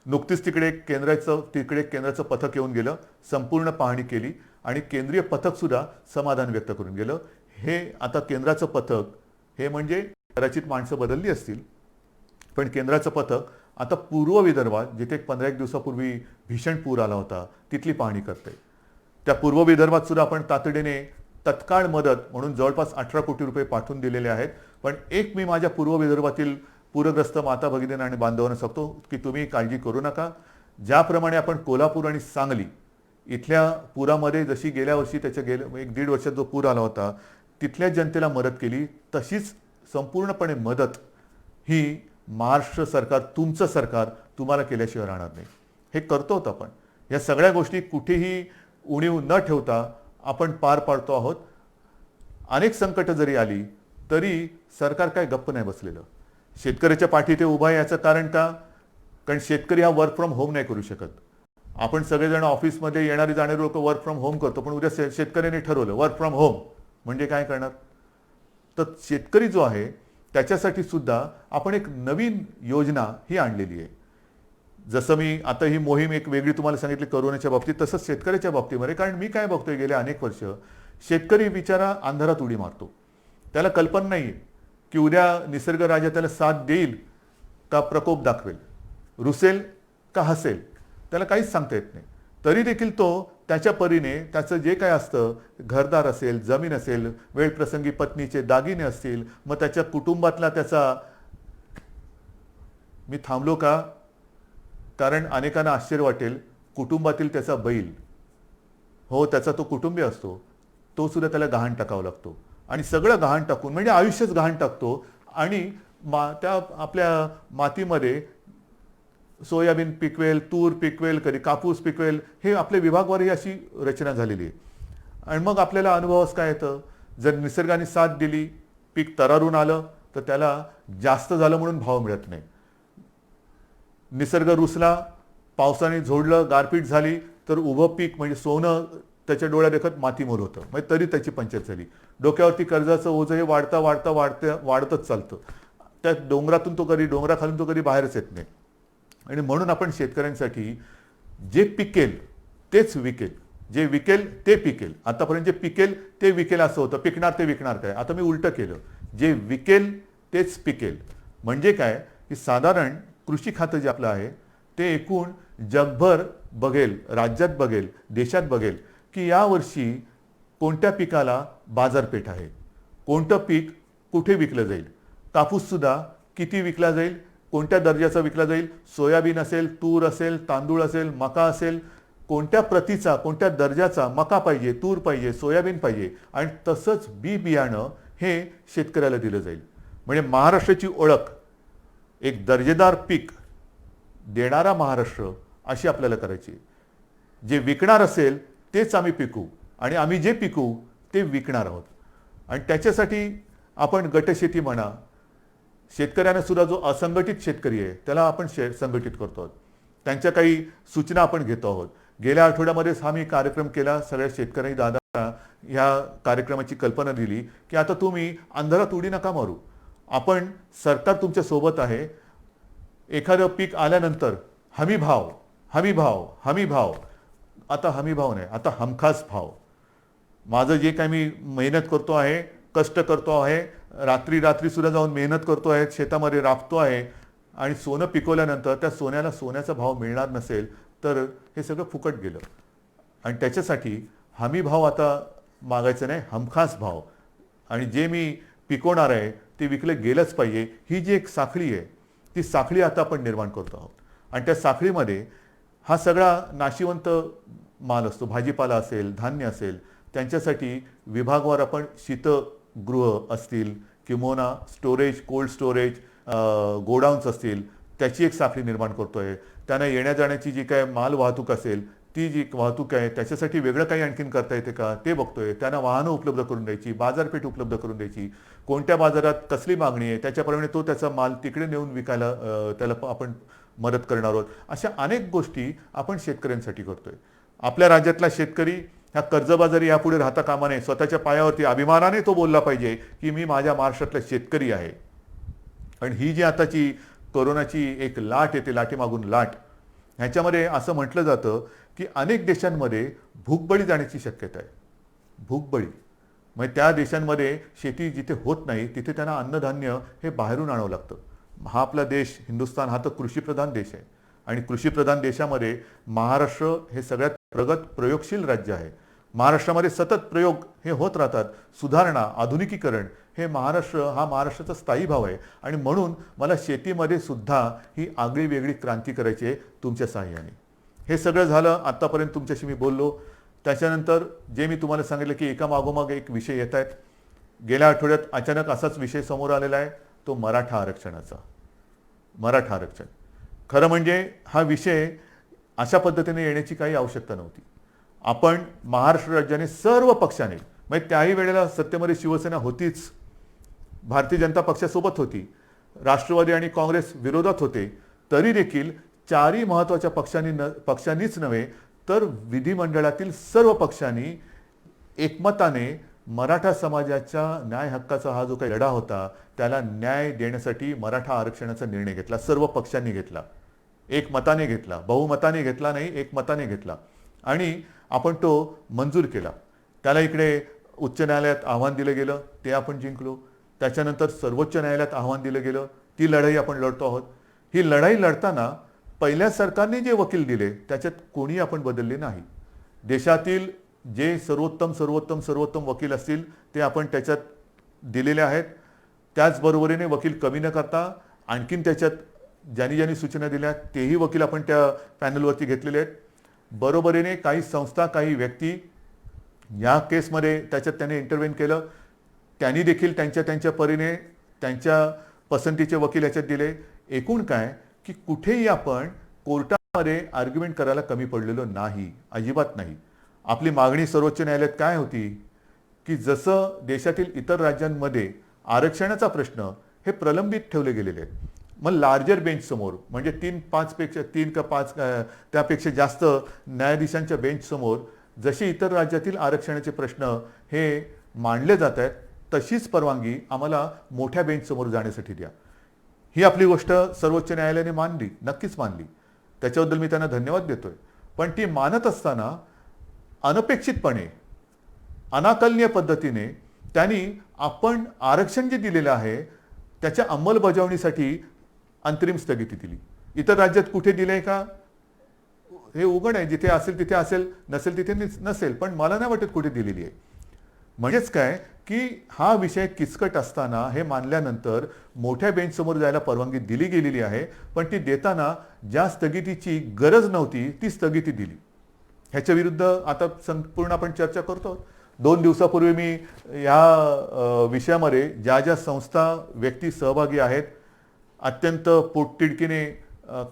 नुकतीच तिकडे केंद्राचं पथक येऊन गेलं, संपूर्ण पाहणी केली आणि केंद्रीय पथकसुद्धा समाधान व्यक्त करून गेलं. हे आता केंद्राचं पथक हे म्हणजे कदाचित माणसं बदलली असतील, पण केंद्राचं पथक आता पूर्व विदर्भात जिथे 15 दिवसापूर्वी भीषण पूर आला होता तिथली पाहणी करते. त्या पूर्व विदर्भात सुद्धा आपण तातडीने तत्काळ मदत म्हणून जवळपास 18 कोटी रुपये पाठवून दिलेले आहेत. पण एक मी माझ्या पूर्व विदर्भातील पूरग्रस्त माता भगिनींना आणि बांधवांना सांगतो की तुम्ही काळजी करू नका. ज्याप्रमाणे आपण कोल्हापूर आणि सांगली इथल्या पुरामध्ये जशी गेल्या वर्षी त्याच्या 1-1.5 वर्षात जो पूर आला होता तिथल्या जनतेला मदत केली, तशीच संपूर्णपणे मदत ही महाराष्ट्र सरकार, तुमचं सरकार तुम्हाला केल्याशिवाय राहणार नाही. हे करतो आपण. या सगळ्या गोष्टी कुठेही उणीव न ठेवता आपण पार पाडतो आहोत. अनेक संकट जरी आली तरी सरकार काय गप्प नाही बसलेलं. शेतकऱ्याच्या पाठी ते उभा आहे. याचं कारण का? कारण शेतकरी हा वर्क फ्रॉम होम नाही करू शकत. आपण सगळेजण ऑफिसमध्ये येणारी जाणारी लोक वर्क फ्रॉम होम करतो, पण उद्या शेतकऱ्यांनी ठरवलं वर्क फ्रॉम होम म्हणजे काय करणार? तर शेतकरी जो आहे त्याच्यासाठी सुद्धा आपण एक नवीन योजना ही आणलेली आहे. जसं मी आता ही मोहीम एक वेगळी तुम्हाला सांगितली करोनाच्या बाबतीत, तसंच शेतकऱ्याच्या बाबतीमध्ये. कारण मी काय बघतोय गेले अनेक वर्ष, शेतकरी बिचारा अंधारात उडी मारतो. त्याला कल्पना नाही की उद्या निसर्ग राजा त्याला साथ देईल का प्रकोप दाखवेल, रुसेल का हसेल, त्याला काहीच सांगता येत नाही. तरी देखील तो त्याच्या परीने त्याचं जे काय असतं, घरदार असेल, जमीन असेल, वेळप्रसंगी पत्नीचे दागिने असतील, मग त्याच्या कुटुंबातला त्याचा, मी थांबलो का कारण अनेकांना आश्चर्य वाटेल, कुटुंबातील त्याचा बैल, हो त्याचा तो कुटुंबीय असतो, तो सुद्धा त्याला गहाण टाकावा लागतो. आणि सगळं गहाण टाकून म्हणजे आयुष्यच गहाण टाकतो. आणि त्या आपल्या मातीमध्ये सोयाबीन पिकवेल, तूर पिकवेल, कधी कापूस पिकवेल, हे आपल्या विभागवारही अशी रचना झालेली आहे. आणि मग आपल्याला अनुभवास काय येतं, जर निसर्गाने साथ दिली, पीक तरारून आलं, तर त्याला जास्त झालं म्हणून भाव मिळत नाही. निसर्ग रुसला, पावसाने झोडलं, गारपीट झाली, तर उभं पीक म्हणजे सोनं त्याच्या डोळ्या देखत मातीमोल होतं. म्हणजे तरी त्याची पंचायत झाली. डोक्यावरती कर्जाचं ओझं हे वाढतच चालतं. त्या डोंगरातून तो कधी, डोंगराखालून तो कधी बाहेरच येत नाही. आणि म्हणून आपण शेतकऱ्यांसाठी जे पिकेल तेच विकेल, जे विकेल ते पिकेल. आतापर्यंत जे पिकेल ते विकेल असं होतं, पिकणार ते विकणार काय. आता मी उलटं केलं, जे विकेल तेच पिकेल. म्हणजे काय की साधारण कृषी खातं जे आपलं आहे ते एकूण जगभर बघेल, राज्यात बघेल, देशात बघेल की यावर्षी कोणत्या पिकाला बाजारपेठ आहे, कोणतं पीक कुठे विकलं जाईल, कापूससुद्धा किती विकला जाईल, कोणत्या दर्जाचा विकला जाईल, सोयाबीन असेल, तूर असेल, तांदूळ असेल, मका असेल, कोणत्या प्रतीचा, कोणत्या दर्जाचा मका पाहिजे, तूर पाहिजे, सोयाबीन पाहिजे. आणि तसंच बी बियाणं हे शेतकऱ्याला दिलं जाईल. म्हणजे महाराष्ट्राची ओळख एक दर्जेदार पीक देणारा महाराष्ट्र अशी आपल्याला करायची. जे विकणार असेल तेच आम्ही पिकू आणि आम्ही जे पिकू ते विकणार आहोत. आणि त्याच्यासाठी आपण गटशेती म्हणा, शेतकऱ्यांना सुद्धा जो असंघटित शेतकरी आहे त्याला आपण संघटित करतो आहोत. त्यांच्या काही सूचना आपण घेतो आहोत. गेल्या आठवड्यामध्येच हा मी कार्यक्रम केला. सगळ्या शेतकऱ्यांनी दादा ह्या कार्यक्रमाची कल्पना दिली की आता तुम्ही अंधारात उडी नका मारू, आपण सरकार तुमच्या सोबत आहे. एखादं पीक आल्यानंतर हमी भाव, हमी भाव, हमी भाव. आता हमी भाव नाही, आता हमखास भाव. माझं जे काही मी मेहनत करतो आहे, कष्ट करतो आहे, रात्री रात्री सुद्धा जाऊन मेहनत करतो आहे, शेतामध्ये राबतो आहे आणि सोनं पिकवल्यानंतर त्या सोन्याला सोन्याचा भाव मिळणार नसेल तर हे सगळं फुकट गेलं. आणि त्याच्यासाठी हमी भाव आता मागायचं नाही, हमखास भाव. आणि जे मी पिकवणार आहे ते विकलं गेलंच पाहिजे. ही जी एक साखळी आहे ती साखळी आता आपण निर्माण करतो आहोत. आणि त्या साखळीमध्ये हा सगळा नाशिवंत माल असतो, भाजीपाला असेल, धान्य असेल, त्यांच्यासाठी विभागवार आपण शीतगृह असतील किंवा स्टोरेज, कोल्ड स्टोरेज, गोडाऊन्स असतील, त्याची एक साखळी निर्माण करतोय. त्यांना येण्या जाण्याची जी काय माल वाहतूक असेल ती जी वाहतूक आहे त्याच्यासाठी वेगळं काही आणखीन करता येते का ते बघतोय. त्यांना वाहनं उपलब्ध करून द्यायची, बाजारपेठ उपलब्ध करून द्यायची, कोणत्या बाजारात कसली मागणी आहे त्याच्याप्रमाणे तो त्याचा माल तिकडे नेऊन विकायला त्याला आपण मदत करणार आहोत. अशा अनेक गोष्टी आपण शेतकऱ्यांसाठी करतोय. आपल्या राज्यातला शेतकरी ह्या कर्जबाजारी यापुढे राहता कामा नये. स्वतःच्या पायावरती अभिमानाने तो बोलला पाहिजे की मी माझ्या महाराष्ट्रातला शेतकरी आहे. आणि ही जी आताची कोरोनाची एक लाट येते, लाटेमागून लाट, ह्याच्यामध्ये असं म्हटलं जातं की अनेक देशांमध्ये भूकबळी जाण्याची शक्यता आहे. भूकबळी म्हणजे त्या देशांमध्ये शेती जिथे होत नाही तिथे त्यांना अन्नधान्य हे बाहेरून आणावं लागतं. हा आपला देश हिंदुस्थान हा तर कृषीप्रधान देश आहे. आणि कृषीप्रधान देशामध्ये महाराष्ट्र हे सगळ्यात प्रगत प्रयोगशील राज्य आहे. महाराष्ट्रामध्ये सतत प्रयोग हे होत राहतात. सुधारणा, आधुनिकीकरण हे महाराष्ट्राचा स्थायी भाव आहे. आणि म्हणून मला शेतीमध्ये सुद्धा ही आगळी वेगळी क्रांती करायची आहे तुमच्या साहाय्याने. हे सगळं झालं, आत्तापर्यंत तुमच्याशी मी बोललो. त्याच्यानंतर जे मी तुम्हाला सांगितलं की एका मागोमाग एक विषय येत आहेत. गेल्या आठवड्यात अचानक असाच विषय समोर आलेला आहे, तो मराठा आरक्षणाचा. मराठा आरक्षण खरं म्हणजे हा विषय अशा पद्धतीने येण्याची काही आवश्यकता नव्हती. आपण महाराष्ट्र राज्याने सर्व पक्षाने, म्हणजे त्याही वेळेला सत्तेमध्ये शिवसेना होतीच, भारतीय जनता पक्षासोबत होती, राष्ट्रवादी आणि काँग्रेस विरोधात होते, तरी देखील चारही महत्त्वाच्या पक्षांनीच नव्हे तर विधिमंडळातील सर्व पक्षांनी एकमताने मराठा समाजाच्या न्याय हक्काचा हा जो काही लढा होता त्याला न्याय देण्यासाठी मराठा आरक्षणाचा निर्णय घेतला. सर्व पक्षांनी घेतला. एक मताने घेतला, बहुमताने घेतला नाही, एक मताने घेतला आणि आपण तो मंजूर केला. त्याला इकडे उच्च न्यायालयात आव्हान दिलं गेलं, ते आपण जिंकलो. त्याच्यानंतर सर्वोच्च न्यायालयात आव्हान दिलं गेलं, ती लढाई आपण लढतो आहोत. ही लढाई लढताना पहिल्या सरकारने जे वकील दिले त्याच्यात कोणी आपण बदलले नाही. देशातील जे सर्वोत्तम सर्वोत्तम सर्वोत्तम वकील असतील ते आपण त्याच्यात दिलेले आहेत. त्याचबरोबरीने वकील कमी न करता आणखीन त्याच्यात ज्यांनी ज्यांनी सूचना दिल्या तेही वकील आपण त्या पॅनलवरती घेतलेले आहेत. बरोबरीने काही संस्था, काही व्यक्ती या केसमध्ये त्याच्यात त्याने इंटरव्हेन केलं. त्यांनी देखील त्यांच्या त्यांच्या परीने त्यांच्या पसंतीचे वकील याच्यात दिले. एकूण काय की कुठेही आपण कोर्टामध्ये आर्ग्युमेंट करायला कमी पडलेलो नाही, अजिबात नाही. आपली मागणी सर्वोच्च न्यायालयात काय होती की जसं देशातील इतर राज्यांमध्ये आरक्षणाचा प्रश्न हे प्रलंबित ठेवले गेलेले आहेत, मग लार्जर बेंच समोर म्हणजे 3 का 5 त्यापेक्षा जास्त न्यायाधीशांच्या बेंच समोर जसे इतर राज्यातील आरक्षणाचे प्रश्न हे मांडले जात आहेत तशीच परवानगी आम्हाला मोठ्या बेंच समोर जाण्यासाठी द्या. ही आपली गोष्ट सर्वोच्च न्यायालयाने मानली, नक्कीच मानली. त्याच्याबद्दल मी त्यांना धन्यवाद देतोय. पण ती मानत असताना अनपेक्षितपणे, अनाकलनीय पद्धतीने त्यांनी आपण आरक्षण जे दिलेलं आहे त्याच्या अंमलबजावणीसाठी अंतरिम स्थगिती दिली. इतर राज्यात कुठे दिलंय का हे उघड आहे. जिथे असेल तिथे असेल, नसेल तिथे नसेल, पण मला नाही वाटत कुठे दिलेली आहे. म्हणजेच काय की हा विषय किचकट असताना हे मानल्यानंतर मोठ्या बेंच समोर जायला परवानगी दिली गेलेली आहे, पण ती देताना ज्या स्थगितीची गरज नव्हती ती स्थगिती दिली. ह्याच्या विरुद्ध आता संपूर्ण आपण चर्चा करतो. 2 दिवसापूर्वी मी या विषयामध्ये ज्या ज्या संस्था, व्यक्ती सहभागी आहेत, अत्यंत पोटतिडकीने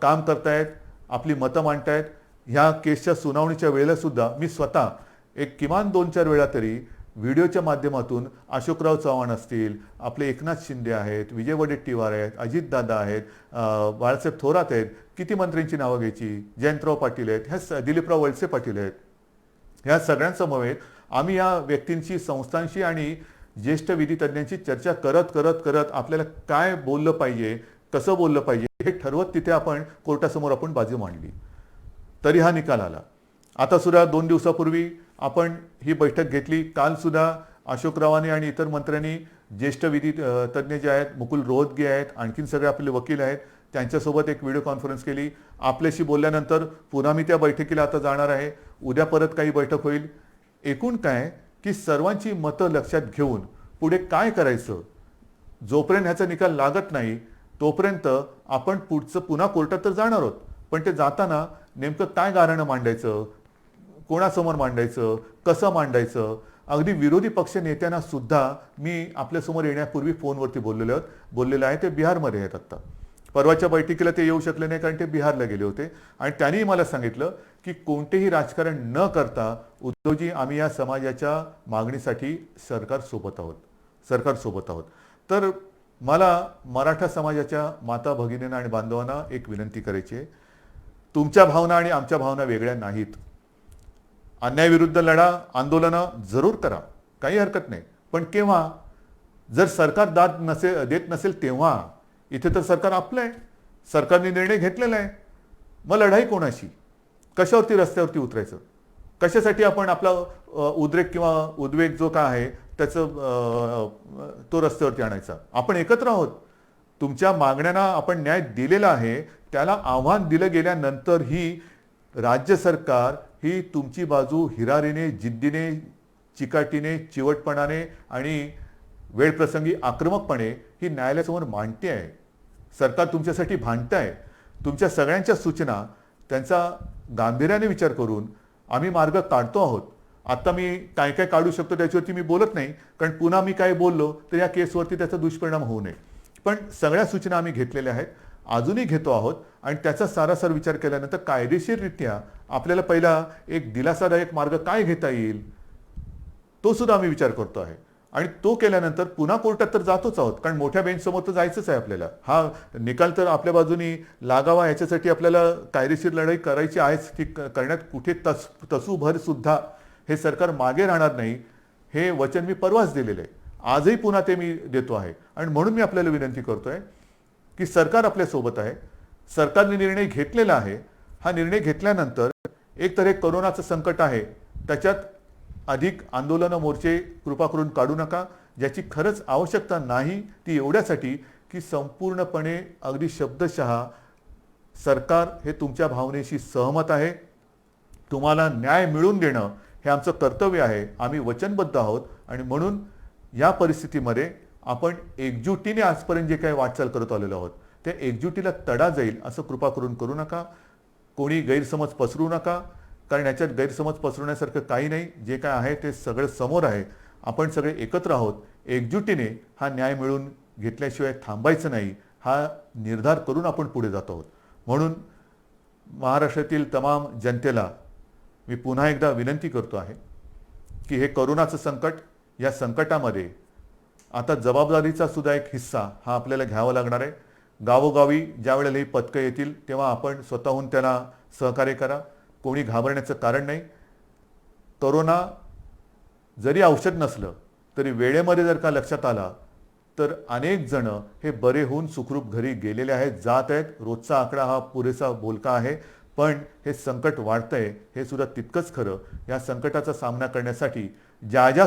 काम करतायत, आपली मतं मांडतायत, ह्या केसच्या सुनावणीच्या वेळेला सुद्धा मी स्वतः एक किमान 2-4 वेळा तरी व्हिडिओच्या माध्यमातून अशोकराव चव्हाण असतील, आपले एकनाथ शिंदे आहेत, विजय वडेट्टीवार आहेत, अजितदादा आहेत, बाळासाहेब थोरात आहेत, किती मंत्र्यांची नावं घ्यायची, जयंतराव पाटील आहेत, ह्या दिलीपराव वळसे पाटील आहेत, ह्या सगळ्यांसमवेत आम्ही या व्यक्तींशी, संस्थांशी आणि ज्येष्ठ विधितज्ञांची चर्चा करत करत करत आपल्याला काय बोललं पाहिजे, कसं बोललं पाहिजे हे ठरवत तिथे आपण कोर्टासमोर आपण बाजू मांडली. तरी हा निकाल आला. आता सुद्धा 2 दिवसापूर्वी आपण ही बैठक घेतली. काल सुद्धा अशोकरावांनी आणि इतर मंत्र्यांनी, ज्येष्ठ विधी तज्ज्ञ जे आहेत, मुकुल रोहतगी आहेत, आणखीन सगळे आपले वकील आहेत, त्यांच्यासोबत एक व्हिडिओ कॉन्फरन्स केली. आपल्याशी बोलल्यानंतर पुन्हा मी त्या बैठकीला आता जाणार आहे. उद्या परत काही बैठक होईल. एकूण काय की सर्वांची मतं लक्षात घेऊन पुढे काय करायचं, जोपर्यंत ह्याचा निकाल लागत नाही तोपर्यंत आपण पुढचं पुन्हा कोर्टात तर जाणार आहोत, पण ते जाताना नेमकं काय गाऱ्हाणं मांडायचं, कोणासमोर मांडायचं, कसं मांडायचं. अगदी विरोधी पक्ष नेत्यांना सुद्धा मी आपल्यासमोर येण्यापूर्वी फोनवरती बोललेलं आहे. ते बिहारमध्ये आहेत आत्ता. परवाच्या बैठकीला ते येऊ शकले नाही कारण ते बिहारला गेले होते आणि त्यांनी मला सांगितलं की कोणतेही राजकारण न करता उद्धवजी आम्ही या समाजाच्या मागणीसाठी सरकारसोबत आहोत. तर मला मराठा समाजाच्या माता भगिनींना आणि बांधवांना एक विनंती करायची आहे. तुमच्या भावना आणि आमच्या भावना वेगळ्या नाहीत. अन्यायाविरुद्ध लढा, आंदोलनं जरूर करा, काही हरकत नाही. पण केव्हा, जर सरकार दाद देत नसेल तेव्हा. इथे तर सरकार आपलं आहे, सरकारने निर्णय घेतलेला आहे. मग लढाई कोणाशी, कशावरती रस्त्यावरती उतरायचं, कशासाठी आपण आपला उद्रेक किंवा उद्वेग जो काय आहे त्याचं तो रस्त्यावरती आणायचा. आपण एकत्र आहोत. तुमच्या मागण्यांना आपण न्याय दिलेला आहे. त्याला आव्हान दिलं गेल्यानंतर ही राज्य सरकार ही तुमची बाजू हिरारीने, जिद्दीने, चिकाटीने, चिवटपणाने आणि वेळप्रसंगी आक्रमकपणे ही न्यायालयासमोर मांडते आहे. सरकार तुमच्यासाठी भांडतं आहे. तुमच्या सगळ्यांच्या सूचना त्यांचा गांभीर्याने विचार करून आम्ही मार्ग काढतो आहोत. आता मी काय काय काढू शकतो त्याच्यावरती मी बोलत नाही, कारण पुन्हा मी काय बोललो तर या केसवरती त्याचा दुष्परिणाम होऊ नये. पण सगळ्या सूचना आम्ही घेतलेल्या आहेत, अजूनही घेतो आहोत आणि त्याचा सारासार विचार केल्यानंतर कायदेशीररित्या आपल्याला पहिला एक दिलासादायक मार्ग काय घेता येईल तो सुद्धा आम्ही विचार करतो आहे. आणि तो केल्यानंतर पुन्हा कोर्टात तर जातोच आहोत, कारण मोठ्या बेंचसमोर तर जायचंच आहे आपल्याला. हा निकाल तर आपल्या बाजूनी लागावा याच्यासाठी आपल्याला कायदेशीर लढाई करायची आहेच. ती करण्यात कुठे तसूभर सुद्धा हे सरकार मागे राहणार नाही, हे वचन मी परवाच दिलेलं आहे. आजही पुन्हा ते मी देतो आहे. आणि म्हणून मी आपल्याला विनंती करतोय की सरकार आपल्यासोबत आहे. सरकारने निर्णय घेतलेला आहे. हा निर्णय घेतल्यानंतर एक तर हे करोनाचं संकट आहे, त्याच्यात अधिक आंदोलनं मोर्चे कृपा करून काढू नका. ज्याची खरंच आवश्यकता नाही ती एवढ्यासाठी की संपूर्णपणे अगदी शब्दशः सरकार हे तुमच्या भावनेशी सहमत आहे. तुम्हाला न्याय मिळवून देणं हे आमचं कर्तव्य आहे. आम्ही वचनबद्ध आहोत आणि म्हणून या परिस्थितीमध्ये आपण एकजुटीने आजपर्यंत जे काही वाटचाल करत आलेलो आहोत त्या एकजुटीला तडा जाईल असं कृपा करून करू नका. कोणी गैरसमज पसरू नका, कारण याच्यात गैरसमज पसरवण्यासारखं काही नाही. जे काय आहे ते सगळं समोर आहे. आपण सगळे एकत्र आहोत. एकजुटीने हा न्याय मिळवून घेतल्याशिवाय थांबायचं नाही हा निर्धार करून आपण पुढे जात आहोत. म्हणून महाराष्ट्रातील तमाम जनतेला मी पुन्हा एकदा विनंती करतो आहे की हे करोनाचं संकट, या संकटामध्ये आता जबाबदारीचा सुद्धा एक हिस्सा हा आपल्याला घ्यावा लागणार आहे. गावोगावी ज्या वेळेला ही पथकं येतील तेव्हा आपण स्वतःहून त्यांना सहकार्य करा. कोणी घाबरण्याचं कारण नाही. करोना जरी औषध नसलं तरी वेळेमध्ये जर का लक्षात आला तर अनेक जण हे बरे होऊन सुखरूप घरी गेलेले आहेत, जात आहेत. रोजचा आकडा हा पुरेसा बोलका आहे, पण हे संकट वाढतंय हे सुद्धा तितकंच खरं. या संकटाचा सामना करण्यासाठी ज्या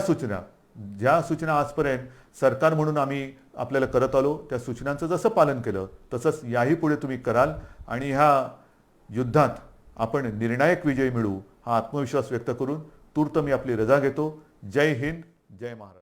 सूचना आजपर्यंत सरकार म्हणून आम्ही आपल्याला करत आलो त्या सूचनांचं जसं पालन केलं तसंच याही पुढे तुम्ही कराल आणि ह्या युद्धात आपण निर्णायक विजय मिळवू हा आत्मविश्वास व्यक्त करून तूर्त मी आपली रजा घेतो. जय हिंद, जय महाराष्ट्र.